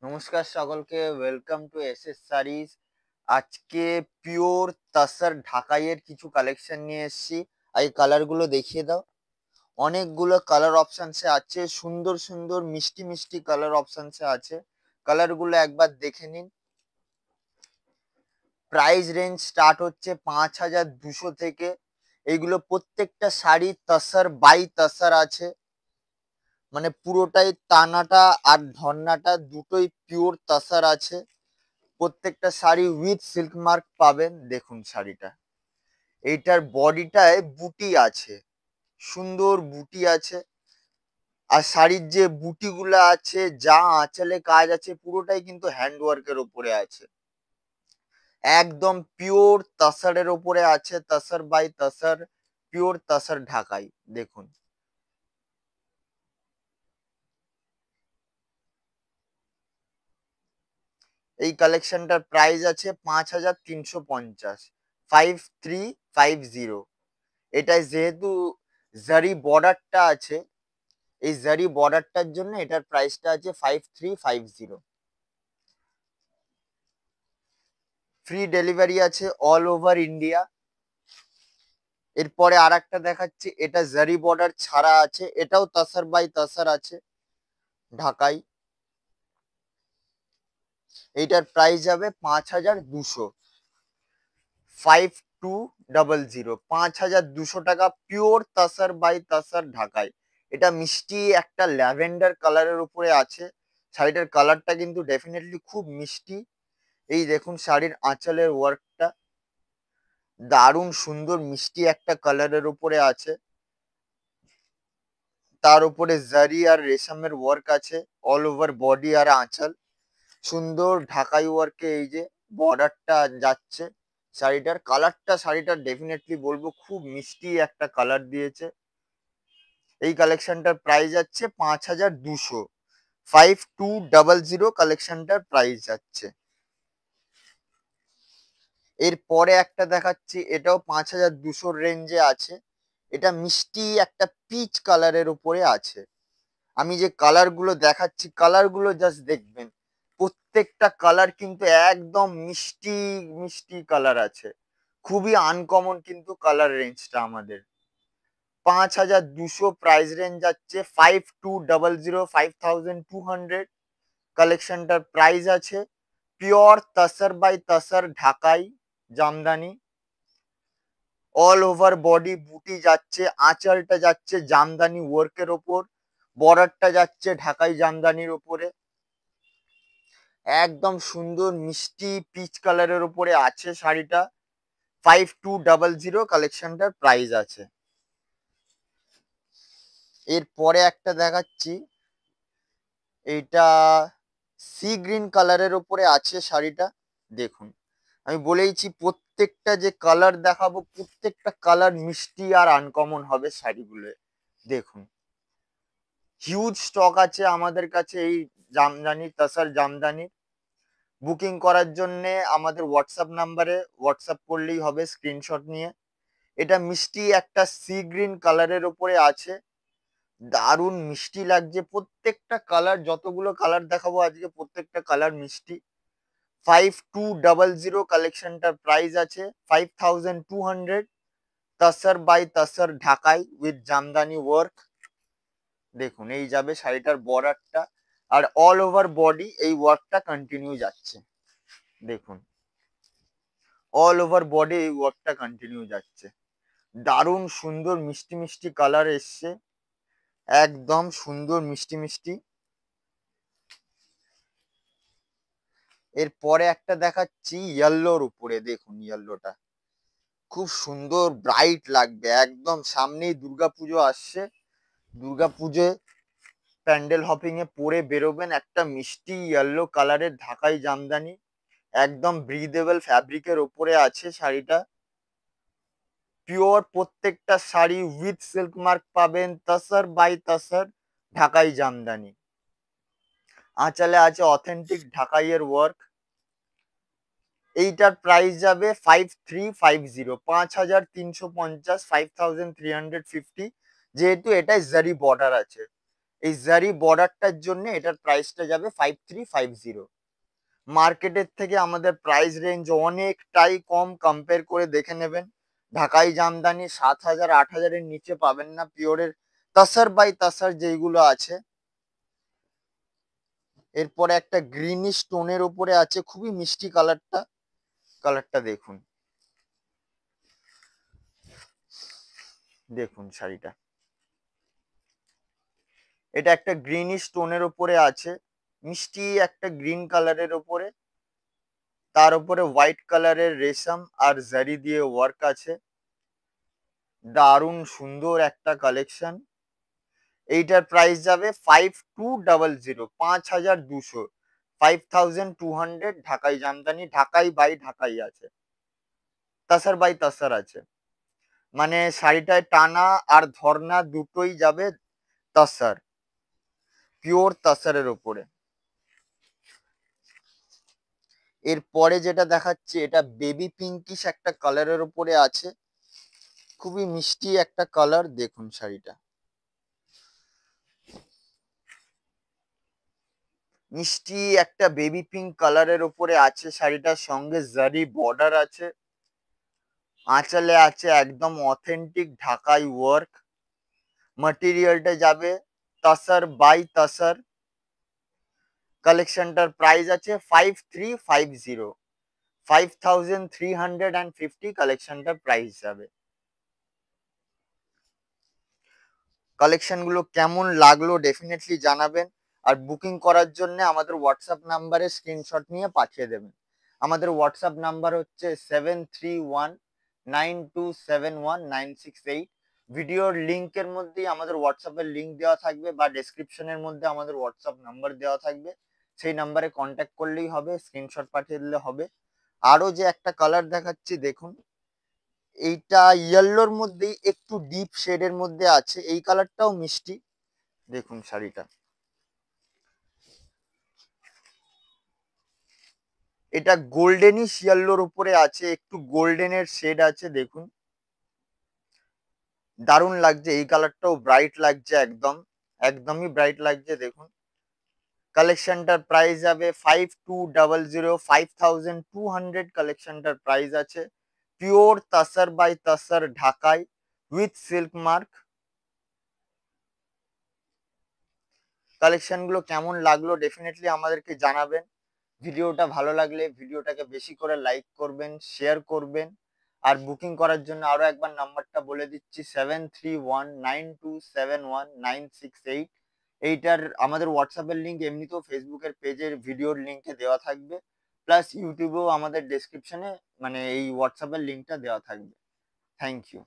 নমস্কার সকলকে, welcome to SS series. আজকে পিওর তাসার ঢাকাইয়ের কিছু কালেকশন নিয়ে এসেছি। এই কালারগুলো দেখিয়ে দাও। অনেকগুলো কালার অপশনসে আছে, সুন্দর সুন্দর মিষ্টি মিষ্টি কালার অপশনসে আছে। কালারগুলো একবার দেখে নিন। প্রাইস রেঞ্জ স্টার্ট হচ্ছে 5200 থেকে। এইগুলো প্রত্যেকটা শাড়ি তাসার বাই তাসার আছে, মানে পুরোটাই তানাটা আর ধর্নাটা দুটোই পিওর তাসার আছে। প্রত্যেকটা শাড়ি উইথ সিল্ক মার্ক পাবেন। দেখুন শাড়িটা, এইটার বডিটায় বুটি আছে, সুন্দর বুটি আছে। আর শাড়ির যে বুটিগুলো আছে, যা আঁচলে কাজ আছে, পুরোটাই কিন্তু হ্যান্ডওয়ার্কের ওপরে আছে। একদম পিওর তাসারের ওপরে আছে, তাসার বাই তাসার, পিওর তাসার ঢাকাই। দেখুন এই কালেকশনটার প্রাইস আছে 5350, 5350। এটাই যেহেতু জারি বর্ডারটা আছে, এই জারি বর্ডারটার জন্য এটার প্রাইসটা আছে 5350। ফ্রি ডেলিভারি আছে অল ওভার ইন্ডিয়া। এরপরে আর একটা দেখাচ্ছি, এটা জারি বর্ডার ছাড়া আছে, এটাও তাসার বাই তাসার আছে, ঢাকাই। এইটার প্রাইস যাবে 5200, 5200, 5200 টাকা, পিওর তাসার বাই তাসার ঢাকাই। এটা মিষ্টি একটা ল্যাভেন্ডার কালারের উপরে আছে। শাড়িটার কালারটা কিন্তু ডেফিনেটলি খুব মিষ্টি। এই দেখুন শাড়ির আঁচলের ওয়ার্কটা দারুণ সুন্দর মিষ্টি একটা কালারের উপরে আছে। তার উপরে জারি আর রেশমের ওয়ার্ক আছে অল ওভার বডি আর আঁচল। সুন্দর ঢাকাই ওয়ার্কে এই যে বর্ডারটা যাচ্ছে। শাড়িটার ডেফিনেটলি বলবো খুব মিষ্টি একটা কালার দিয়েছে। এই কালেকশনটার প্রাইস যাচ্ছে 5200, 5200 কালেকশনটার প্রাইস যাচ্ছে। এরপরে একটা দেখাচ্ছি, এটাও 5200 রেঞ্জে আছে। এটা মিষ্টি একটা পিচ কালারের উপরে আছে। আমি যে কালার গুলো দেখাচ্ছি, কালার গুলো জাস্ট দেখবেন, প্রত্যেকটা কালার কিন্তু একদম মিষ্টি মিষ্টি কালার আছে। খুবই আনকমন কিন্তু কালার রেঞ্জটা আমাদের। 5200 প্রাইস রেঞ্জ যাচ্ছে, 5200, 5200 কালেকশনটার প্রাইস আছে। পিওর তাসার বাই তাসার ঢাকাই জামদানি। অল ওভার বডি বুটি যাচ্ছে, আঁচলটা যাচ্ছে জামদানি ওয়ার্কের ওপর, বর্ডারটা যাচ্ছে ঢাকাই জামদানির উপরে। একদম সুন্দর মিষ্টি পিচ কালারের উপরে আছে শাড়িটা। 5200 কালেকশনটার প্রাইস আছে। এরপরে একটা দেখাচ্ছি, এইটা সি গ্রিন কালারের উপরে আছে শাড়িটা। দেখুন, আমি বলেইছি প্রত্যেকটা যে কালার দেখাবো, প্রত্যেকটা কালার মিষ্টি আর আনকমন হবে শাড়িগুলো। দেখুন, হিউজ স্টক আছে আমাদের কাছে এই জামদানি তাসার জামদানির। বুকিং করার জন্য আমাদের হোয়াটসঅ্যাপ নাম্বারে হোয়াটসঅ্যাপ করলেই হবে স্ক্রিনশট নিয়ে। এটা মিষ্টি একটা সি গ্রিন কালারের উপরে আছে, দারুণ মিষ্টি লাগছে। প্রত্যেকটা কালার, যতগুলো কালার দেখাবো আজকে, প্রত্যেকটা কালার মিষ্টি। 5200 কালেকশনটার প্রাইস আছে 5200। তাসার বাই তাসার ঢাকাই উইথ জামদানি ওয়ার্ক। দেখুন এই যাবে শাড়িটার বর্ডারটা, আর অল ওভার বডি এই ওয়ার্কটা কন্টিনিউ যাচ্ছে। দেখুন অল ওভার বডি এই ওয়ার্কটা কন্টিনিউ যাচ্ছে। দারুণ সুন্দর মিষ্টি মিষ্টি কালার এসছে, একদম সুন্দর মিষ্টি মিষ্টি। এরপরে একটা দেখাচ্ছি ইয়েলোর উপরে। দেখুন ইয়েলোটা খুব সুন্দর ব্রাইট লাগবে একদম। সামনেই দুর্গাপুজো আসছে, দুর্গাপুজোয় প্যান্ডেল হপিং এ পরে বেরোবেন। একটা মিষ্টি ইয়েলো কালারের ঢাকাই জামদানি, একদম ব্রিদেবল ফ্যাব্রিকের ওপরে আছে শাড়িটা। পিওর প্রত্যেকটা শাড়ি উইথ সিল্ক মার্ক পাবেন, তাসার বাই তাসার ঢাকাই জামদানি। আঁচলে আছে অথেন্টিক ঢাকাইয়ের ওয়ার্ক। এইটার প্রাইস যাবে 5350, 5350, 5350। যেহেতু এটাই জারি বর্ডার আছে, এই জারি বর্ডারটার জন্য এটার প্রাইসটা যাবে 5350। মার্কেটের থেকে আমাদের প্রাইস রেঞ্জ অনেকটাই কম, কম্পেয়ার করে দেখে নেবেন। ঢাকাই জামদানি 7000 8000-এর নিচে পাবেন না। পিওরের তাসার বাই তাসার যেইগুলো আছে। এরপরে একটা গ্রিনিশ টোনের উপরে আছে, খুবই মিষ্টি কালারটা। কালারটা দেখুন, দেখুন শাড়িটা, এটা একটা গ্রিনিশ টোনের উপরে আছে, মিষ্টি একটা গ্রিন কালারের উপরে, তার উপরে হোয়াইট কালারের রেশম আর জারি দিয়ে ওয়ার্ক আছে। দারুণ সুন্দর একটা কালেকশন। এইটার প্রাইস যাবে 5200, 5200, 5200। ঢাকাই জামদানি, ঢাকাই বাই ঢাকাই আছে, তাসার বাই তাসার আছে। মানে শাড়িটায় টানা আর ধর্না দুটোই যাবে তাসার, পিওর তাসারের ওপরে। এরপরে যেটা দেখাচ্ছে এটা বেবি পিঙ্কিশ একটা কালারের উপরে আছে, খুবই মিষ্টি একটা কালার। দেখুন শাড়িটা, মিষ্টি একটা বেবি পিঙ্ক কালারের উপরে আছে। শাড়িটার সঙ্গে জারি বর্ডার আছে, আঁচলে আছে একদম অথেন্টিক ঢাকাই ওয়ার্ক। ম্যাটেরিয়ালটা যাবে তাসার বাই তাসার। কালেকশনটার প্রাইস আছে 5350, 5350 কালেকশনটার প্রাইস যাবে। কালেকশনগুলো কেমন লাগলো ডেফিনেটলি জানাবেন। আর বুকিং করার জন্য আমাদের হোয়াটসঅ্যাপ নাম্বারে স্ক্রিনশট নিয়ে পাঠিয়ে দেবেন। আমাদের হোয়াটসঅ্যাপ নাম্বার হচ্ছে 7319271968। ভিডিওর লিঙ্কের মধ্যেই আমাদের হোয়াটসঅ্যাপের লিঙ্ক দেওয়া থাকবে, বা ডেসক্রিপশনের মধ্যে আমাদের হোয়াটসঅ্যাপ নাম্বার দেওয়া থাকবে। সেই নাম্বারে কন্ট্যাক্ট করলেই হবে, স্ক্রিনশট পাঠিয়ে দিলে হবে। আরও যে একটা কালার দেখাচ্ছি দেখুন, এইটা ইয়েলোর মধ্যেই একটু ডিপ শেডের মধ্যে আছে, এই কালারটাও মিষ্টি। দেখুন শাড়িটা, এটা গোল্ডেনিশ ইয়েলোর উপরে আছে, একটু গোল্ডেনের শেড আছে। দেখুন দারুণ লাগছে, এই কালারটাও ব্রাইট লাগছে, একদম একদমই ব্রাইট লাগছে। দেখুন কালেকশনটার প্রাইস যাবে 5200, 5200 কালেকশনটার প্রাইস আছে। পিওর তাসার বাই তাসার ঢাকাই উইথ সিল্ক মার্ক। কালেকশনগুলো কেমন লাগলো ডেফিনেটলি আমাদেরকে জানাবেন। ভিডিওটা ভালো লাগলে ভিডিওটাকে বেশি করে লাইক করবেন, শেয়ার করবেন। আর বুকিং করার জন্য আরো একবার নাম্বারটা বলে দিচ্ছি, 7319271968। এইটার আমাদের হোয়াটসঅ্যাপের লিঙ্ক এমনিতেও ফেসবুকের পেজের ভিডিওর লিঙ্কে দেওয়া থাকবে, প্লাস ইউটিউবেও আমাদের ডেসক্রিপশনে মানে এই হোয়াটসঅ্যাপের লিঙ্কটা দেওয়া থাকবে। Thank you.